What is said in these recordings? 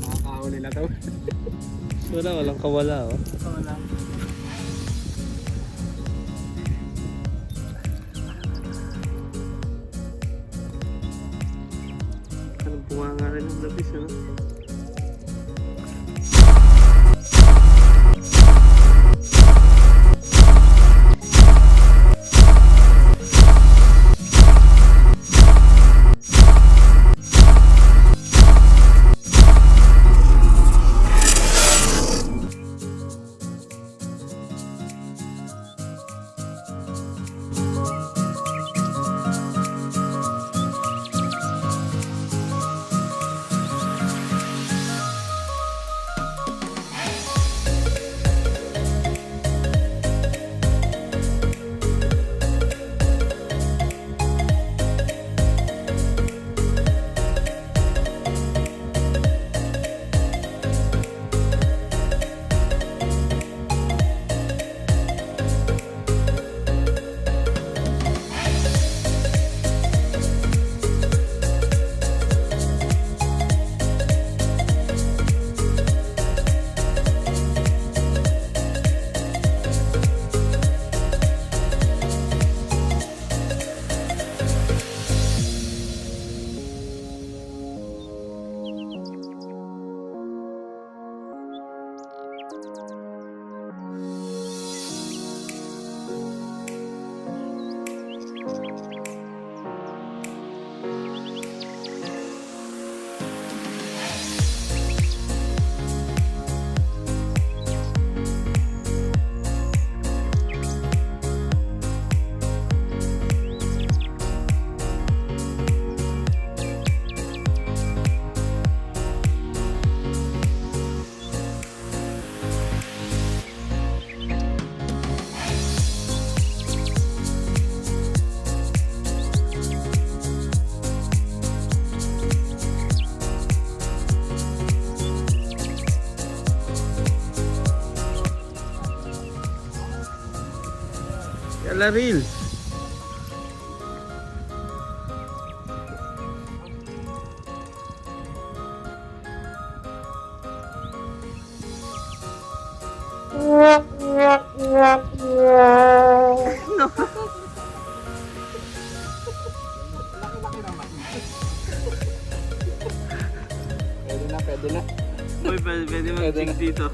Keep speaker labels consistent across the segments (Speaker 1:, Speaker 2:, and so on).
Speaker 1: Nakakahuli na to.
Speaker 2: Wala, walang kawala oh.
Speaker 1: Wala.
Speaker 2: Anong bunga nga rin ng labis ano? Yala reels.
Speaker 1: Laki-laki naman. Pwede na, pwede na.
Speaker 2: Uy, pwede mag-jig dito.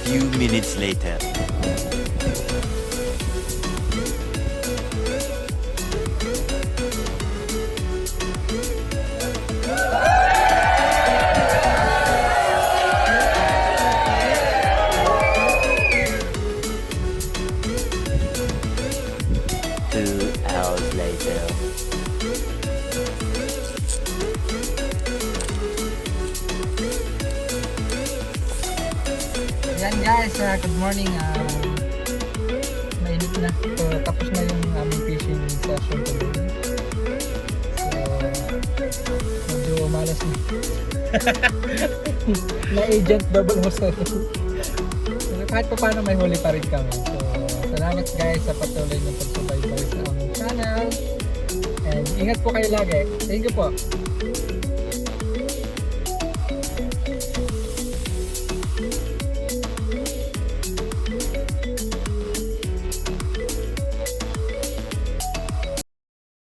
Speaker 3: few minutes later. Later.
Speaker 4: Yan guys, good morning. Mainit na. So, tapos na yung aming fishing session today. So, medyo malas na. Na-agent double mo sa so, kahit pa paano may huli pa rin kami. So, salamat guys sa patuloy ng pagsubaybay sa aming channel. And ingat po kayo lagi. Thank you po.